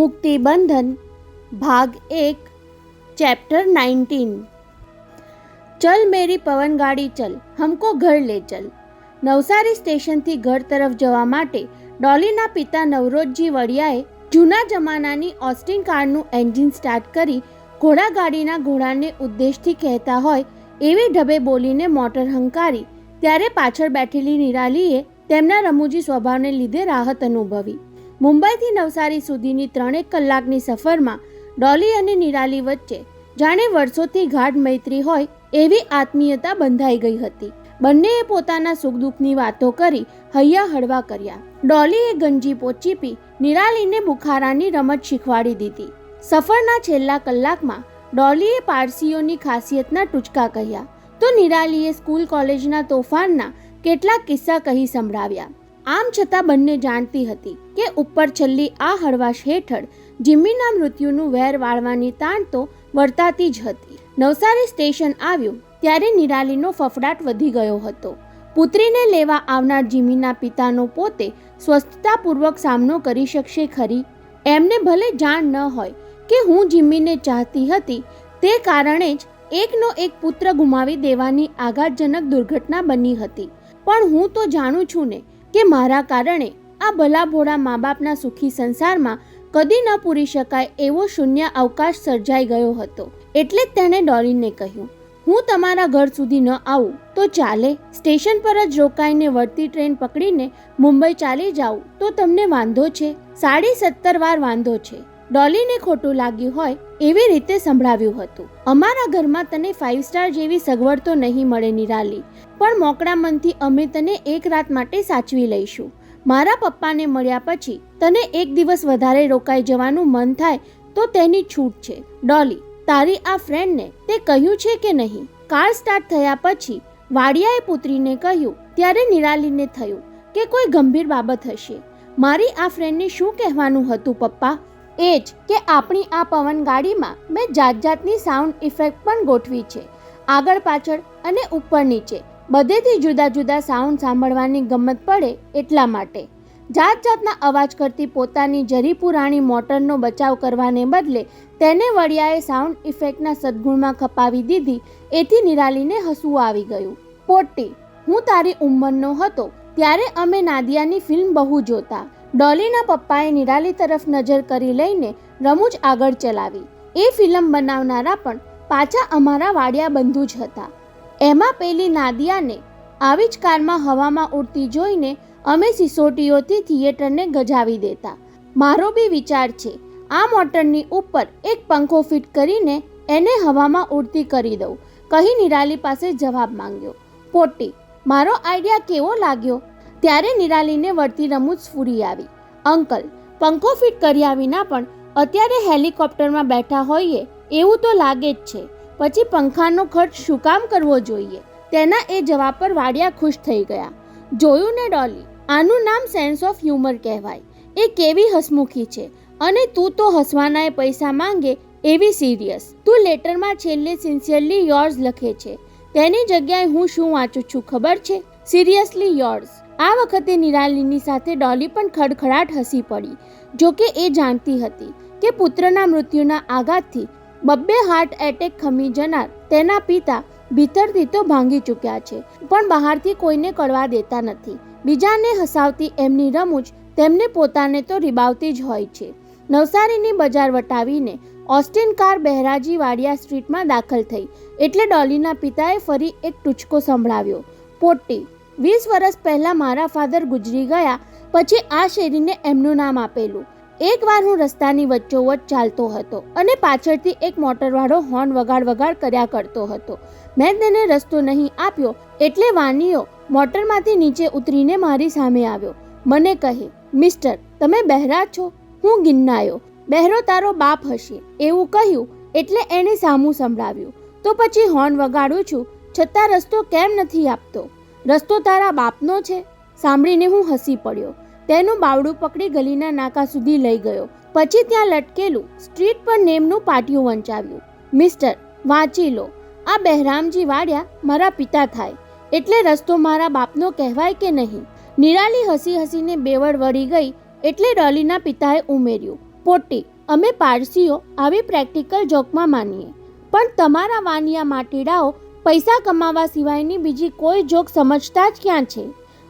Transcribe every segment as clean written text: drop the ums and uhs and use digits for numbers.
मुक्ति बंधन भाग 1 चैप्टर 19। चल मेरी पवन गाड़ी चल, हमको घर ले चल। નવસારી સ્ટેશનથી ઘર તરફ જવા માટે ડોલીના પિતા નવરોજજી વડિયાએ જૂના જમાનાની ઓસ્ટિન કારનું એન્જિન સ્ટાર્ટ કરી ઘોડાગાડીના ઘોડાને ઉદ્દેશથી કહેતા હોય એવી ઢબે બોલીને મોટર હંકારી ત્યારે પાછળ બેઠેલી નિરાલીએ તેમના રમૂજી સ્વભાવને લીધે રાહત અનુભવી. મુંબઈથી નવસારી સુધીની 3 કલાકની સફરમાં ડોલી અને નિરાલી વચ્ચે જાણે વર્ષોથી ગાઢ મૈત્રી હોય એવી આત્મીયતા બંધાઈ ગઈ હતી. બંનેએ પોતાના સુખ દુઃખની વાતો કરી હૈયા હળવા કર્યા. ડોલીએ ગંજી પોચી પી નિરાલીને બુખારાની રમત શીખવાડી દીધી. સફરના છેલ્લા કલાકમાં ડોલીએ પારસીઓની ખાસિયતના ટૂચકા કહ્યા તો નિરાલીએ સ્કૂલ કોલેજના તોફાનના કેટલાક કિસ્સા કહી સંભળાવ્યા. આમ છતાં બંને જાણતી હતી કે ઉપર છેલ્લી આ હળવાશ હેઠળ જિમ્મીના મૃત્યુનું વેર વાળવાની તાણ તો વર્તાતી જ હતી. નવસારી સ્ટેશન આવ્યું ત્યારે નિરાલીનો ફફડાટ વધી ગયો હતો. પુત્રીને લેવા આવનાર જિમ્મીના પિતાનો પોતે સ્વસ્થતાપૂર્વક સામનો કરી શકશે ખરી? એમને ભલે જાણ ન હોય કે હું જિમ્મીને ચાહતી હતી, તે કારણે જ એકનો એક પુત્ર ગુમાવી દેવાની આઘાતજનક દુર્ઘટના બની હતી. પણ હું તો જાણું છું ને કે મારા કારણે આ ભલા ભોળા મા બાપના સુખી સંસારમાં કદી ન પૂરી શકાય એવો શૂન્ય અવકાશ સર્જાઈ ગયો હતો. એટલે જ તેણે ડોલીને કહ્યું, હું તમારા ઘર સુધી ન આવું તો ચાલે, સ્ટેશન પર જ રોકાઈને વળતી ટ્રેન પકડીને મુંબઈ ચાલી જાઉં તો તમને વાંધો છે? 17.5 વાર વાંધો છે. ડોલીને ખોટું લાગ્યું હોય એવી રીતે સંભળાવ્યું હતું. અમારા ઘરમાં તને 5 સ્ટાર જેવી સગવડ તો નહીં મળે નિરાલી, પણ મોકળા મનથી અમે તને એક રાત માટે સાચવી લઈશું. મારા પપ્પાને મળ્યા પછી તને એક દિવસ વધારે રોકાઈ જવાનું મન થાય તો તેની છૂટ છે. ડોલી, તારી આ ફ્રેન્ડને તે કહ્યું છે કે નહીં? કાર સ્ટાર્ટ થયા પછી વાડિયાએ પુત્રીને કહ્યું ત્યારે નિરાલીને થયું કે કોઈ ગંભીર બાબત હશે. મારી આ ફ્રેન્ડને શું કહેવાનું હતું પપ્પા? એ જ કે આપણી આ પવન ગાડીમાં મેં જાત જાતની સાઉન્ડ ઇફેક્ટ પણ ગોઠવી છે. આગળ પાછળ અને ઉપર નીચે બધેથી જુદા જુદા સાઉન્ડ સાંભળવાની ગમત પડે એટલા માટે. જાત જાતના અવાજ કરતી પોતાની જરી પુરાણી મોટરનો બચાવ કરવાને બદલે તેને વડિયાએ સાઉન્ડ ઇફેક્ટના સદગુણમાં ખપાવી દીધી. એથી નિરાલીને હસવું આવી ગયું. પોટી, હું તારી ઉંમરનો હતો ત્યારે અમે નાદિયાની ફિલ્મ બહુ જોતા. ડોલીના પપ્પાએ નિરાલી તરફ નજર કરી લઈને રમૂજ આગળ ચલાવી. એ ફિલ્મ બનાવનારા પણ પાછા અમારા વાડિયા બંધુ જ હતા. એમાં પેલી નાદિયાને આવી જ કારમાં હવામાં ઉડતી જોઈને અમે સિસોટીઓથી થિયેટરને ગજાવી દેતા. મારો બી વિચાર છે આ મોટરની ઉપર એક પંખો ફિટ કરીને એને હવામાં ઉડતી કરી દઉં, કહી નિરાલી પાસે જવાબ માંગ્યો. પોટી, મારો આઈડિયા કેવો લાગ્યો? ત્યારે નિરાલીને વળતી રમૂજ સ્ફુરી આવી. અંકલ, પંખો ફિટ કર્યા વિના પણ અત્યારે હેલિકોપ્ટરમાં બેઠા હોઈએ એવું તો લાગે જ છે. પછી પંખાનો ખર્ચ શું કામ કરવો જોઈએ? તેના એ જવાબ પર વાડિયા ખુશ થઈ ગયા. જોયું ને ડોલી, આનું નામ સેન્સ ઓફ હ્યુમર કહેવાય. એ કેવી હસમુખી છે, અને તું તો હસવાના એ પૈસા માંગે એવી સિરિયસ. તું લેટરમાં છેલ્લે સિન્સિયરલી યોર્સ લખે છે, તેની જગ્યાએ હું શું વાંચું છું ખબર છે? Seriously yours. આ વખતે નિરાલીની સાથે ડોલી પણ ખડખડાટ હસી પડી. જોકે એ જાણતી હતી કે પુત્રના મૃત્યુના આઘાતથી 2 હાર્ટ એટેક ખમી જનાર તેના પિતા ભીતરથી તો ભાંગી ચૂક્યા છે, પણ બહારથી કોઈને કળવા દેતા નથી. બીજાને હસાવતી એમની રમૂજ તેમને પોતાને તો રીબાવતી જ હોય છે. નવસારીની બજાર વટાવીને ઓસ્ટિન કાર બહેરાજી વાડિયા સ્ટ્રીટમાં દાખલ થઈ એટલે ડોલીના પિતાએ ફરી એક ટૂચકો સંભળાવ્યો. પોટી, 20 વર્ષ પહેલાં મારા ફાધર ગુજરી ગયા પછી આ શેરીને એમનું નામ આપેલું. એકવાર હું રસ્તાની વચ્ચોવચ્ચ ચાલતો હતો અને પાછળથી એક મોટરવાળો હોર્ન વગાડ કર્યા કરતો હતો. મેં તેને રસ્તો નહીં આપ્યો એટલે વાનીઓ મોટરમાંથી નીચે ઉતરીને મારી સામે આવ્યો. મને કહે, મિસ્ટર, તમે બહેરા છો? હું ગિન્નાયો. બહેરો તારો બાપ હશે એવું કહ્યું એટલે એણે સામું સંભળાવ્યું. તો પછી હોર્ન વગાડું છું છતાં રસ્તો કેમ નથી આપતો? રસ્તો તારા બાપનો છે? સાંભળીને હું હસી પડ્યો. તેનું બાવડું પકડી ગલીના નાકા સુધી લઈ ગયો. પછી ત્યાં લટકેલું સ્ટ્રીટ પર નેમનું પાટિયું વંચાવ્યું. મિસ્ટર, વાંચી લો. આ બહેરામજી વાડિયા મારા પિતા થાય એટલે રસ્તો મારા બાપનો કહેવાય કે નહીં? નિરાલી હસી હસીને બેવડ વળી ગઈ એટલે ડોલીના પિતાએ ઉમેર્યું, પોટી, અમે પારસીઓ આવી પ્રેક્ટિકલ જોકમાં માનીએ, પણ તમારા વાનિયા માટીડાઓ પૈસા કમાવા સિવાયની બીજી કોઈ જોક સમજતા જ ક્યાં છે?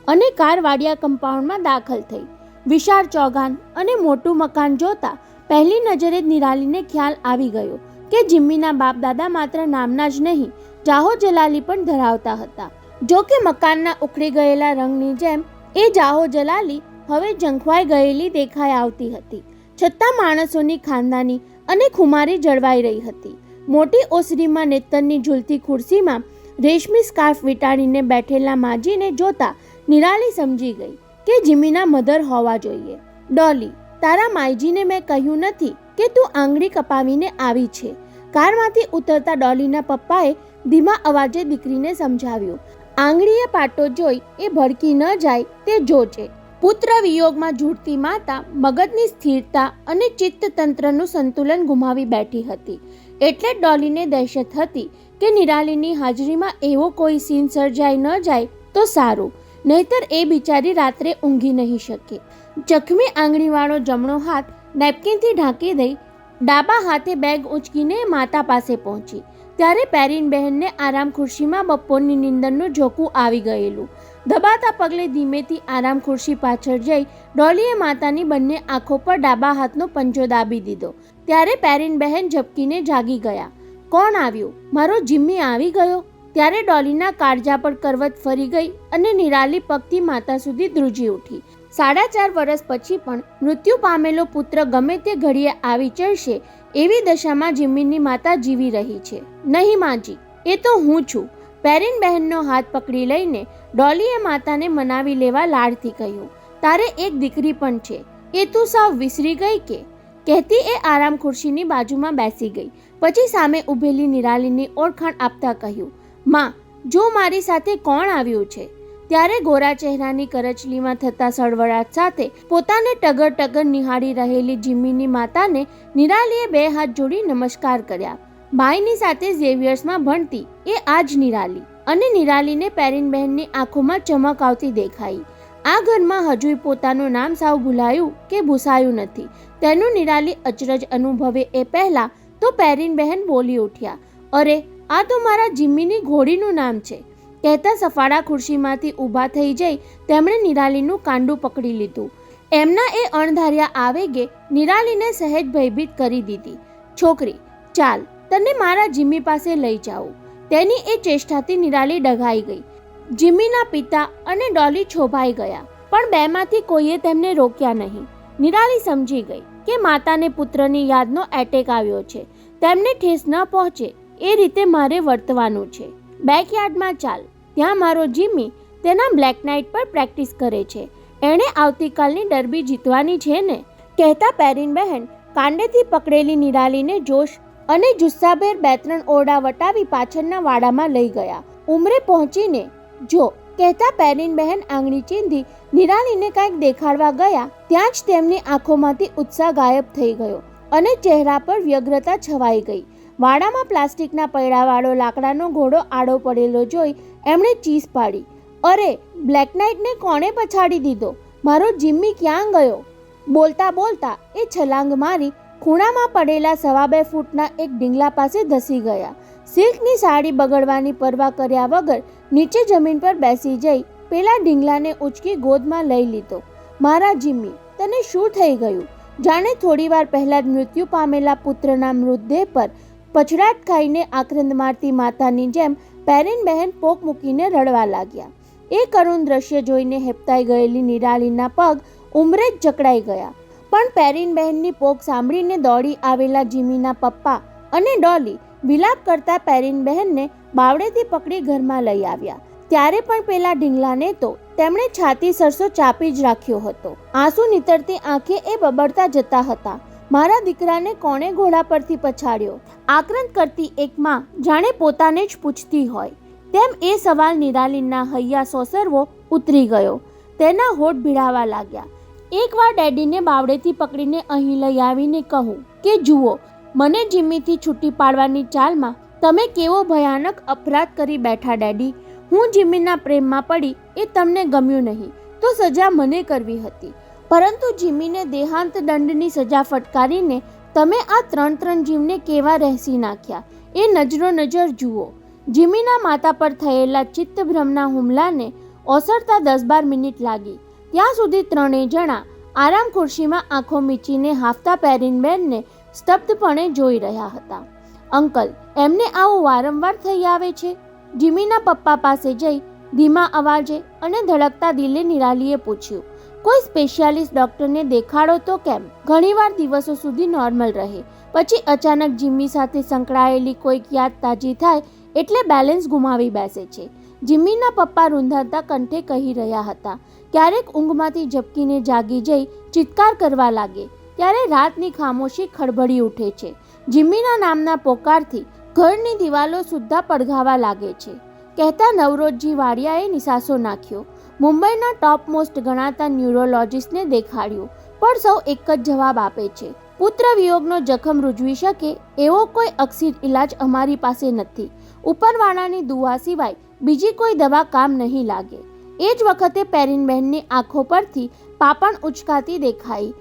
અને કાર વાડિયા કમ્પાઉન્ડમાં દાખલ થઈ. વિશાળ ચોગાન અને મોટું મકાન જોતા પહેલી નજરે જ નિરાલીને ખ્યાલ આવી ગયો કે જિમ્મીના બાપ દાદા માત્ર નામના જ નહીં, જાહો જલાલી પણ ધરાવતા હતા. જો કે મકાનના ઉખડી ગયેલા રંગની જેમ એ જાહો જલાલી હવે ઝંખવાઈ ગયેલી દેખાઈ આવતી હતી, છતાં માણસોની ખાનદાની અને ખુમારી જળવાઈ રહી હતી. મોટી ઓસરીમાં નેતરની ઝૂલતી ખુરશીમાં રેશમી સ્કાર્ફ વીંટાળીને બેઠેલા માજીને જોતા નિરાલી સમજી ગઈ કે જિમ્મીના મધર હોવા જોઈએ. ડોલી, તારા માયજીને મેં કહ્યું નથી કે તું આંગળી કપાવીને આવી છે? કારમાંથી ઉતરતા ડોલીના પપ્પાએ ધીમા અવાજે દીકરીને સમજાવ્યું. આંગળીએ પાટો જોઈ એ ભડકી ન જાય તે જોજે. પુત્ર વિયોગમાં ઝૂંટતી માતા મગજની સ્થિરતા અને ચિત્તતંત્રનું સંતુલન ગુમાવી બેઠી હતી. એટલે જ ડોલીને દહેશત હતી કે નિરાલીની હાજરીમાં એવો કોઈ સીન સર્જાઈ ન જાય તો સારું, નહીતર એ બિચારી રાત્રે ઊંઘી નહીં શકે. જખમી આંગળીવાળો જમણો હાથ નેપકિનથી ઢાંકી દઈ ડાબા હાથે બેગ ઉંચકીને માતા પાસે પહોંચી. ત્યારે પેરીન બહેનને આરામ ખુરશીમાં બપોરની નિંદરનું ઝોકું આવી ગયેલું. દબાતા પગલે ધીમેથી આરામ ખુરશી પાછળ જઈ ડોલીએ માતાની બંને આંખો પર ડાબા હાથનો પંજો દાબી દીધો. ત્યારે પેરીન બહેન ઝબકીને જાગી ગયા. કોણ આવ્યું? મારો જિમ્મી આવી ગયો? ત્યારે ડોલીના કાળજા પર કરવત ફરી ગઈ અને નિરાલી પગથી માતા સુધી ધ્રુજી ઉઠી. 4.5 વર્ષ પછી પણ મૃત્યુ પામેલો પુત્ર ગમે તે ઘડીએ આવી ચડશે એવી દશામાં જિમ્મીની માતા જીવી રહી છે. નહીં માજી, એ તો હું છું. પેરીન બહેનનો હાથ પકડી લઈને ડોલીએ માતાને મનાવી લેવા લાડથી કહ્યું. તારે એક દીકરી પણ છે, એ તું સાવ વિસરી ગઈ કે? કહેતી એ આરામ ખુરશીની બાજુમાં બેસી ગઈ. પછી સામે ઊભેલી નિરાલીની ઓળખાણ આપતા કહ્યું, માં, જો મારી સાથે કોણ આવ્યું છે? ત્યારે ગોરા ચહેરાની કરચલીમાં થતા સળવળાટ સાથે પોતાને ટગર ટગર નિહાળી રહેલી જિમ્મીની માતાને નિરાલીએ 2 હાથ જોડી નમસ્કાર કર્યા. ભાઈની સાથે ઝેવિયર્સમાં ભણતી એ આ જ નિરાલી. અને નિરાલીને પેરીન બહેનની આંખોમાં ચમક આવતી દેખાઈ. આ ઘરમાં હજુય પોતાનું નામ સાવ ભૂલાયું કે ભૂસાયું નથી તેનું નિરાલી અચરજ અનુભવે એ પહેલા તો પેરીન બહેન બોલી ઉઠ્યા, અરે આ તો મારા જિમ્મીની ઘોડીનું નામ છે. કહેતા સફાળા ખુરશીમાંથી ઊભા થઈ જઈ તેમણે નિરાલીનું કાંડું પકડી લીધું. એમના એ અણધાર્યા આવેગે નિરાલીને સહેજ ભયભીત કરી દીધી. છોકરી, ચાલ, તને મારા જિમ્મી પાસે લઈ જાઉં. તેની એ ચેષ્ટાથી નિરાલી ડઘાઈ ગઈ. જિમ્મીના પિતા અને ડોલી છોભાઈ ગયા, પણ બેમાંથી કોઈએ તેમને રોક્યા નહીં. નિરાલી સમજી ગઈ કે માતાને પુત્રની યાદનો એટેક આવ્યો છે. તેમને ઠેસ ન પહોંચે એ રીતે મારે વર્તવાનું છે. બેકયાર્ડમાં ચાલ, ત્યાં મારો જિમ્મી તેના બ્લેક નાઇટ પર પ્રેક્ટિસ કરે છે. એણે આવતીકાલની ડર્બી જીતવાની છે ને? કહેતા પેરીન બહેન કાંડેથી પકડેલી નિરાલીને જોશ અને જુસ્સાભેર 2-3 ઓરડા વટાવી પાછળના વાડામાં લઈ ગયા. ઉંમરે પહોંચીને જો, કહેતા પેરીન બહેન આંગળી ચીંધી નિરાલીને કંઈક દેખાડવા ગયા ત્યાં જ તેમની આંખોમાંથી ઉત્સાહ ગાયબ થઈ ગયો અને ચહેરા પર વ્યગ્રતા છવાઈ ગઈ. વાડામાં પ્લાસ્ટિકના પૈડાવાળો લાકડાનો ઘોડો આડો પડેલો જોઈ એમણે ચીસ પાડી, અરે, બ્લેક નાઇટને કોણે પછાડી દીધો? મારો જિમ્મી ક્યાં ગયો? બોલતા બોલતા એ છલાંગ મારી ખૂણામાં પડેલા 2.25 ફૂટના એક ડીંગલા પાસે ધસી ગયા. સિલ્કની સાડી બગડવાની પરવા કર્યા વગર નીચે જમીન પર બેસી જઈ પેલા ડીંગલાને ઉચકી ગોદમાં લઈ લીધો. મારા જિમ્મી, તને શું થઈ ગયું? જાણે થોડીવાર પહેલા જ મૃત્યુ પામેલા પુત્રના મૃતદેહ પર પછડાટ ખાઈને આક્રંદ મારતી માતાની જેમ પેરીન બહેન પોક મૂકીને રડવા લાગ્યા. એ કરુણ દ્રશ્ય જોઈને હેપતાઈ ગયેલી નિરાલીના પગ ઉંમરે જ જકડાઈ ગયા. પણ પેરીન બહેનની પોક સાંભળીને દોડી આવેલા જિમ્મીના પપ્પા અને ડોલી વિલાપ કરતા પેરીન બહેનને બાવડેથી પકડી ઘરમાં લઈ આવ્યા. ત્યારે પણ પેલા ઢીંગલાને તો તેમણે છાતી સરસો ચાપી જ રાખ્યો હતો. આંસુ નીતરતી આંખે એ બબડતા જતા હતા, મારા દીકરાને કોણે ઘોડા પરથી પછાડ્યો? આક્રંદ કરતી એક માં જાણે પોતાને જ પૂછતી હોય તેમ એ સવાલ નિરાલીના હૈયા સોસરવો ઉતરી ગયો. તેના હોઠ ભીડાવા લાગ્યા. એકવાર ડેડીને બાવડેથી પકડીને અહીં લઈ આવીને કહું કે જુઓ, મને જિમ્મીથી છૂટી પાડવાની ચાલમાં તમે કેવો ભયાનક અપરાધ કરી બેઠા ડેડી. હું જિમ્મીના પ્રેમમાં પડી એ તમને ગમ્યું નહીં તો સજા મને કરવી હતી, પરંતુ જિમ્મીને દેહાંત દંડની સજા ફટકારીને તમે આ 3 જીવને કેવા રહેસી નાખ્યા એ નજરો નજર જુઓ. જીમીના માતા પર થયેલા ચિત્તભ્રમના હુમલાને ઓસરતા 10-12 મિનિટ લાગી. ત્યાં સુધી 3 જણા આરામ ખુરશીમાં આંખો મીચીને હાંફતા પેરીનબેનને સ્તબ્ધપણે જોઈ રહ્યા હતા. અંકલ, એમને આવું વારંવાર થઈ આવે છે? જીમીના પપ્પા પાસે જઈ ધીમા અવાજે અને ધડકતા દિલે નિરાલીએ પૂછ્યું. કોઈ સ્પેશિયાલિસ્ટ ડૉક્ટરને દેખાડો તો કેમ? ઘણીવાર દિવસો સુધી નોર્મલ રહે, પછી અચાનક જીમી સાથે સંકળાયેલી કોઈક યાદ તાજી થાય એટલે બેલેન્સ ગુમાવી બેસે છે. જીમીના પપ્પા રૂંધાતા કંઠે કહી રહ્યા હતા. ક્યારેક ઊંઘમાંથી ઝબકીને જાગી જઈ ચિત્કાર કરવા લાગે ત્યારે રાતની ખામોશી ખળભળી ઉઠે છે. જીમીના નામના પોકારથી ઘરની દિવાલો સુદ્ધા પડઘાવા લાગે છે, કહેતા નવરોજજી વાડિયાએ નિસાસો નાખ્યો. મુંબઈના ટોપ મોસ્ટ ગણાતા ન્યુરોલોજિસ્ટને દેખાડ્યું, પણ સૌ એક જ જવાબ આપે છે, પુત્ર વિયોગનો જખમ રૂજવી શકે એવો કોઈ અક્ષિર ઇલાજ અમારી પાસે નથી. ઉપરવાળાની દુઆ સિવાય બીજી કોઈ દવા કામ નહીં લાગે. એ જ વખતે પેરીનબહેનની આંખો પરથી પાપણ ઉચકાતી દેખાઈ.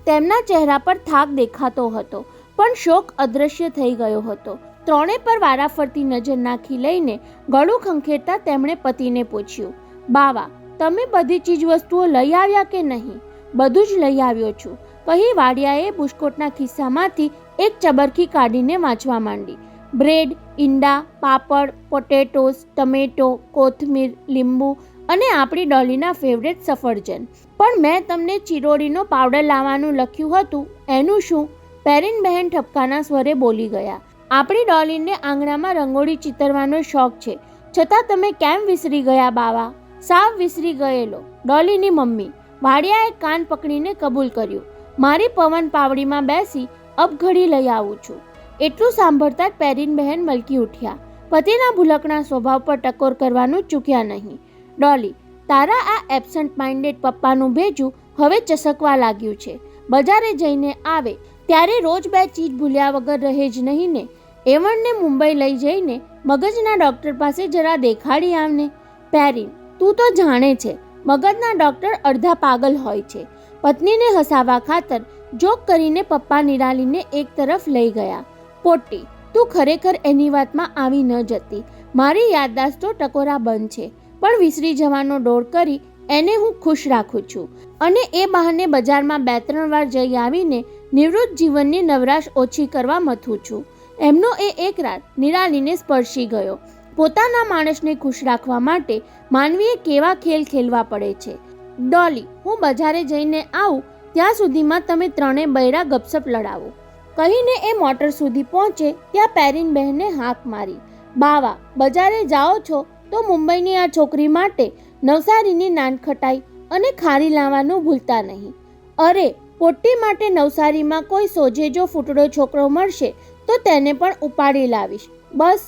તેમના ચહેરા પર થાક દેખાતો હતો, પણ શોક અદૃશ્ય થઈ ગયો હતો. ત્રણે પર વારાફરતી નજર નાખી લઈને ગળું ખંખેરતા તેમણે પતિને પૂછ્યું, બાવા, તમે બધી ચીજ વસ્તુઓ લઈ આવ્યા કે નહીં? બધું જ લઈ આવ્યો છું, કહી વાડિયાએ બુશકોટના ખિસ્સામાંથી એક ચબરકી કાઢીને વાંચવા માંડી. બ્રેડ, ઈંડા, પાપડ, પોટેટોસ, ટમેટો, કોથમીર, લીંબુ અને આપણી ડોલીના ફેવરેટ સફરજન. પણ મેં તમને ચિરોડીનો પાવડર લાવવાનું લખ્યું હતું, એનું શું? પેરીનબહેન ઠપકાના સ્વરે બોલી ગયા. આપણી ડોલીને આંગણામાં રંગોળી ચિતરવાનો શોખ છે, છતાં તમે કેમ વિસરી ગયા બાવા? સાવ વિસરી ગયેલો, ડોલીની મમ્મી. વાડિયાએ કાન પકડીને કબૂલ કર્યું. મારી પવન પાવડીમાં બેસી અબઘડી લઈ આવું છું. એટલું સાંભળતા જ પેરીનબહેન મલકી ઉઠ્યા. પતિના ભૂલકણા સ્વભાવ પર ટકોર કરવાનું ચૂક્યા નહીં. ડોલી, તારા આ એબસન્ટ માઇન્ડેડ પપ્પાનું ભેજું હવે ચસકવા લાગ્યું છે. બજારે જઈને આવે ત્યારે રોજ 2 ચીજ ભૂલ્યા વગર રહે જ નહીં ને? એવણને મુંબઈ લઈ જઈને મગજના ડૉક્ટર પાસે જરા દેખાડી આવને. પેરીન, તું તો જાણે છે મગજના ડૉક્ટર અડધા પાગલ હોય છે. પત્નીને હસાવવા ખાતર જોક કરીને પપ્પા નિરાલીને એક તરફ લઈ ગયા. પોટી, તું ખરેખર એની વાતમાં આવી ન જતી. મારી યાદદાસ્ત તો ટકોરા બંધ છે, પણ વિસરી જવાનો ડોળ કરી એને હું ખુશ રાખું છું, અને એ બહાને બજારમાં 2-3 વાર જઈ આવીને નિવૃત્ત જીવનની નવરાશ ઓછી કરવા મથું છું. એમનો એ એક રાત નિરાલીને સ્પર્શી ગયો. પોતાના માણસને ખુશ રાખવા માટે માનવીએ કેવા ખેલ ખેલવા પડે છે. ડોલી, હું બજારે જઈને આવું ત્યાં સુધીમાં તમે 3 બૈરા ગપસપ લડાવો, કહીને એ મોટર સુધી પહોંચે ત્યાં પેરીનબહેને હાંક મારી. બાવા, બજારે જાઓ છો તો મુંબઈની આ છોકરી માટે નવસારીની નાનખટાઈ અને ખારી લાવવાનું ભૂલતા નહીં. અરે, પોટ્ટી માટે નવસારીમાં કોઈ સોજેજો ફૂટડો છોકરો મળશે તો તેને પણ ઉપાડી લાવીશ. બસ.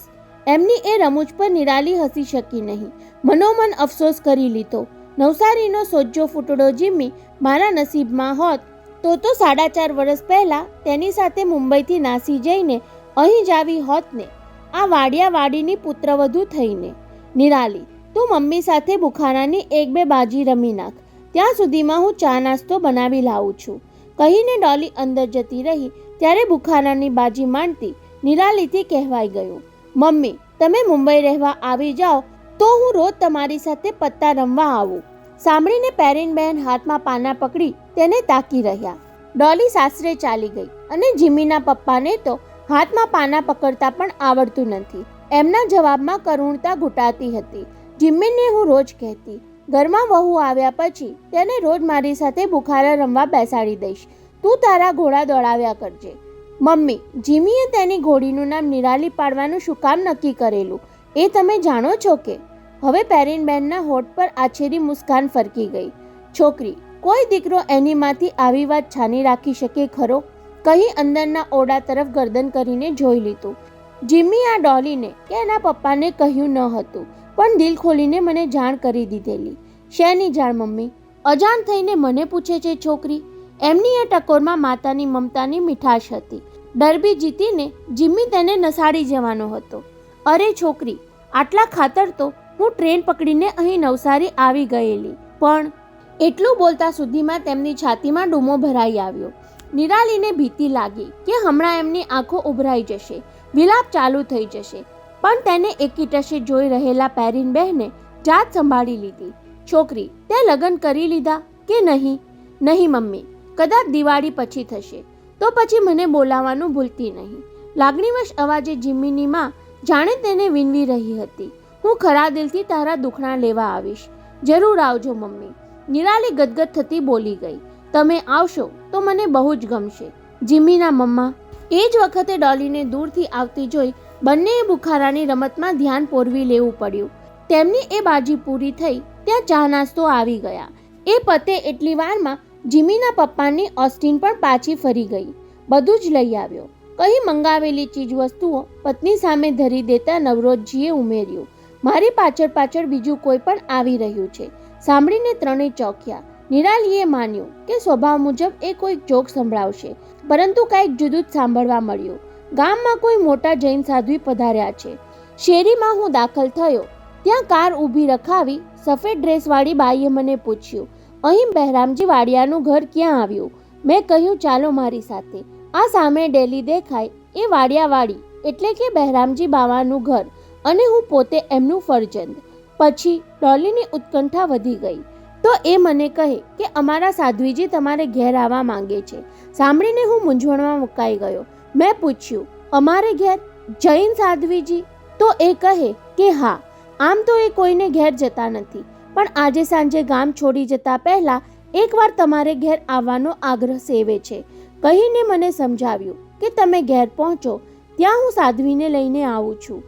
એમની એ રમૂજ પર નિરાલી હસી શકી નહીં. મનોમન અફસોસ કરી લીધો. નવસારીનો સોજો ફૂટડો જીમી મારા નસીબમાં હોત તો 4.5 વર્ષ પહેલાં તેની સાથે મુંબઈથી નાસી જઈને અહીં જ આવી હોત ને, આ વાડિયાવાડીની પુત્રવધુ થઈને. નિરાલી, તું મમ્મી સાથે બુખારાની 1-2 બાજી રમી નાખ, ત્યાં સુધીમાં હું ચા નાસ્તો બનાવી લાવું છું, કહીને ડોલી અંદર જતી રહી ત્યારે બુખારાની બાજી માંડતી નિરાલીથી કહેવાઈ ગયું, મમ્મી, તમે મુંબઈ રહેવા આવી જાઓ તો હું રોજ તમારી સાથે પત્તા રમવા આવું. સાંભળીને પેરીનબહેન હાથમાં પાના પકડી તેને તાકી રહ્યા. ડોલી સાસરે ચાલી ગઈ અને જીમીના પપ્પાને તો હાથમાં પાના પકડતા પણ આવડતું નથી. એમના જવાબમાં કરુણતા ઘૂંટાતી હતી. જીમીને હું રોજ કહેતી, ઘરમાં વહુ આવ્યા પછી તેને રોજ મારી સાથે બુખારા રમવા બેસાડી દઈશ, તું તારા ઘોડા દોડાવ્યા કરજે. મમ્મી, જીમીએ તેની ઘોડીનું નામ નિરાલી પાડવાનું શું કામ નક્કી કરેલું એ તમે જાણો છો કે? હવે પેરીનબહેનના હોઠ પર આછેરી મુસ્કાન ફરકી ગઈ. છોકરી, કોઈ દીકરો એનીમાંથી આવી વાત છાની રાખી શકે ખરો? કહી અંદરના ઓરડા તરફ ગરદન કરીને જોઈ લીધું. જીમી આ ડોલીને કે એના પપ્પાને કહ્યું ન હતું, પણ દિલ ખોલીને મને જાણ કરી દીધેલી. શેની જાણ મમ્મી? અજાણ થઈને મને પૂછે છે છોકરી. એમની એ ટકોરમાં માતાની મમતાની મીઠાશ હતી. ડરબી જીતીને જીમી તેને નસાડી જવાનો હતો. અરે છોકરી, આટલા ખાતર તો હું ટ્રેન પકડીને અહીં નવસારી આવી ગયેલી, પણ એટલું બોલતા સુધીમાં તેમની છાતીમાં ડૂમો ભરાઈ આવ્યો. નિરાલીને ભીતિ લાગી કે હમણાં એમની આંખો ઉભરાઈ જશે, વિલાપ ચાલુ થઈ જશે, પણ તેને એકીટશે જોઈ રહેલા પેરીન બહેને જાત સંભાળી લીધી. છોકરી, તે લગ્ન કરી લીધા કે નહીં? નહીં મમ્મી, કદાચ દિવાળી પછી થશે. તો પછી મને બોલાવવાનું ભૂલતી નહીં. લાગણીવશ અવાજે જીમીની માં જાણે તેને વિનવી રહી હતી. હું ખરા દિલથી તારા દુખણા લેવા આવીશ. જરૂર આવજો મમ્મી. નિરાલી ગદગદ થતી બોલી ગઈ. તમે આવશો તો મને બહુ જ ગમશે. જીમીના મમ્મા. એ જ વખતે ડોલીને દૂરથી આવતી જોઈ બંનેએ બુખારાની રમતમાં ધ્યાન પોરવી લેવું પડ્યું. તેમની એ બાજી પૂરી થઈ ત્યાં ચા નાસ્તો આવી ગયા. એ પતે એટલી વારમાં જીમીના પપ્પાની ઓસ્ટિન પણ પાછી ફરી ગઈ. બધું જ લઈ આવ્યો. કહી મંગાવેલી ચીજ વસ્તુઓ પત્ની સામે ધરી દેતા નવરોજજીએ ઉમેર્યું, મારી પાછળ પાછળ બીજું કોઈ પણ આવી રહ્યું છે. સાંભળીને ત્રણેય ચોંક્યા. નિરાલીએ માન્યું કે સ્વભાવ મુજબ એ કોઈક જોક સંભળાવશે, પરંતુ કંઈક જુદું જ સાંભળવા મળ્યું. ગામમાં કોઈ મોટા જૈન સાધ્વી પધાર્યા છે. શેરીમાં હું દાખલ થયો ત્યાં કાર ઊભી રખાવી સફેદ ડ્રેસવાળી બાઈએ મને પૂછ્યું, અહીં બહેરામજી વાડિયાનું ઘર ક્યાં આવ્યું? મેં કહ્યું, ચાલો મારી સાથે. આ સામે ડેલી દેખાય એ વાડિયાવાડી એટલે કે બહેરામજી બાવાનું ઘર અને હું પોતે એમનું ફરજંદ. પછી ડોલીની ઉત્કંઠા વધી ગઈ. તો એ મને કહે કે અમારા સાધ્વીજી તમારે ઘેર આવવા માંગે છે. સાંભળીને હું મૂંઝવણમાં મુકાઈ ગયો. મેં પૂછ્યું, અમારે ઘેર? જૈન સાધ્વીજી? તો એ કહે કે હા, આમ તો એ કોઈને ઘેર જતા નથી, પણ આજે સાંજે ગામ છોડી જતા પહેલા એકવાર તમારે ઘેર આવવાનો આગ્રહ સેવે છે. કહીને મને સમજાવ્યું કે તમે ઘેર પહોંચો ત્યાં હું સાધ્વીને લઈને આવું છું.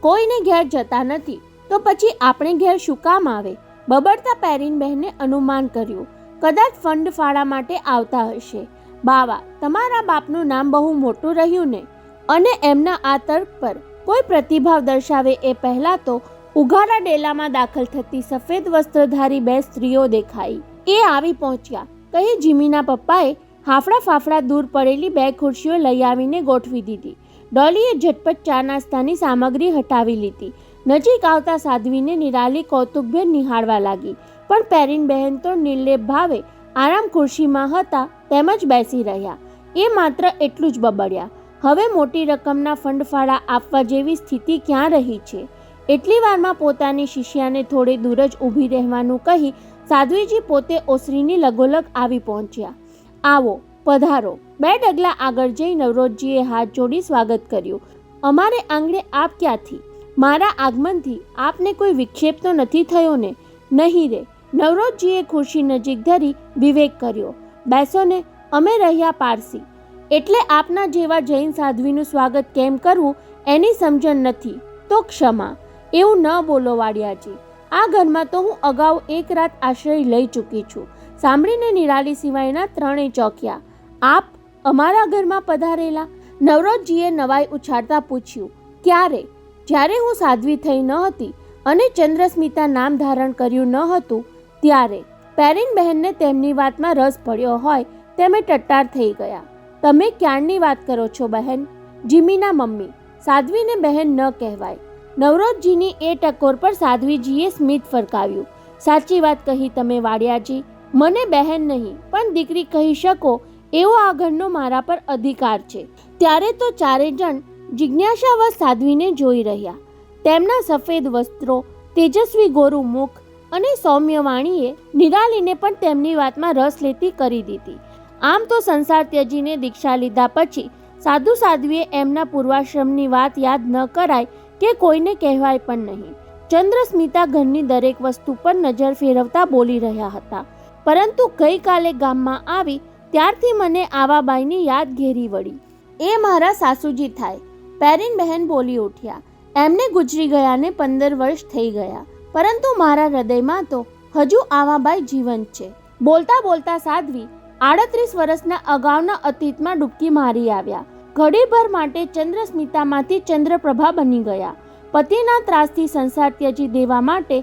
કોઈને ઘેર જતા નથી તો પછી આપણે ઘેર શું કામ આવે? બબડતા પેરીન બહેને અનુમાન કર્યું, કદાચ ફંડ ફાળા માટે આવતા હશે. બાવા, તમારા બાપનું નામ બહુ મોટું રહ્યું ને. અને એમના આ તર્ક પર કોઈ પ્રતિભાવ દર્શાવે એ પહેલા તો ઉઘાડા ડેલામાં દાખલ થતી સફેદ વસ્ત્રધારી બે સ્ત્રીઓ દેખાઈ. એ આવી પહોંચ્યા. કહી જીમીના પપ્પાએ હાફડા ફાફડા દૂર પડેલી બે ખુરશીઓ લઈ આવીને ગોઠવી દીધી. ડોલીએ ઝટપટ ચા નાસ્તાની સામગ્રી હટાવી લીધી. નજીક આવતા સાધ્વીને નિરાલી કૌતુકભેર નિહાળવા લાગી, પણ પેરીન બહેન તો નિર્લેપ ભાવે આરામ ખુરશીમાં હતા તેમજ બેસી રહ્યા. એ માત્ર એટલું જ બબડ્યા, હવે મોટી રકમના ફંડફાળા આપવા જેવી સ્થિતિ ક્યાં રહી છે? એટલી વારમાં પોતાની શિષ્યાને થોડે દૂર જ ઊભી રહેવાનું કહી સાધ્વીજી પોતે ઓસરીની લગોલગ આવી પહોંચ્યા. આવો, પધારો. બે ડગલા આગળ જઈ નવરોજજીએ હાથ જોડી સ્વાગત કર્યું. અમારે આંગણે આપ ક્યાંથી? મારા આગમનથી આપને કોઈ વિક્ષેપ તો નથી થયો ને? નહીં રે. નવરોજજીએ ખુરશી નજીક ધરી વિવેક કર્યો. બેસો ને, અમે રહ્યા પારસી, એટલે આપના જેવા જૈન સાધ્વીનું સ્વાગત કેમ કરવું એની સમજણ નથી તો ક્ષમા. એવું ન બોલો વાડિયાજી, આ ઘરમાં તો હું અગાઉ એક રાત આશ્રય લઈ ચૂકી છું. સાંભળીને નિરાલી સિવાયના ત્રણેય ચોંક્યા. આપ અમારા ઘરમાં પધારેલા? નવરોજજીએ નવાઈ ઉછાળતા પૂછ્યું. ક્યારે? જ્યારે હું સાધ્વી થઈ ન હતી અને ચંદ્રસ્મિતા નામ ધારણ કર્યું ન હતું ત્યારે. પેરીન બહેનને તેમની વાતમાં રસ પડ્યો હોય તેમે ટટ્ટાર થઈ ગયા. તમે ક્યારની વાત કરો છો બહેન? જીમીના મમ્મી. સાધ્વીને બહેન ન કહેવાય. નવરોજજીની એ ટકોર પર સાધ્વીજીએ સ્મિત ફરકાવ્યું. સાચી વાત કહી તમે વાડિયાજી. મને બહેન નહીં પણ દીકરી કહી શકો એવો આ ઘરનો મારા પર અધિકાર છે. ત્યારે તો ચારે જણ જિજ્ઞાસાવશ સાધ્વીને જોઈ રહ્યા. તેમના સફેદ વસ્ત્રો, તેજસ્વી ગોરું મુખ અને સૌમ્ય વાણીએ નિરાલીને પણ તેમની વાતમાં રસ લેતી કરી દીધી. આમ તો સંસાર ત્યજીને દીક્ષા લીધા પછી સાધુ સાધ્વીએ એમના પૂર્વાશ્રમની વાત યાદ ન કરાય કે કોઈને કહેવાય પણ નહીં. ચંદ્રસ્મિતા ઘરની દરેક વસ્તુ પર નજર ફેરવતા બોલી રહ્યા હતા. પરંતુ ગઈકાલે ગામમાં આવી ત્યારથી મને આવાબાઈની યાદ ઘેરી વળી. એ મારા સાસુજી થાય. પેરીન બહેન બોલી ઉઠ્યા. એમને ગુજરી ગયાને 15 વર્ષ થઈ ગયા, પરંતુ મારા હૃદયમાં તો હજુ આવાબાઈ જીવંત છે. બોલતા બોલતા સાધ્વી 38 વર્ષના અગાઉના અતીતમાં ડૂબકી મારી આવ્યા. ઘડીભર માટે ચંદ્રસ્મિતામાંથી ચંદ્રપ્રભા બની ગયા. પતિના ત્રાસથી સંસાર ત્યજી દેવા માટે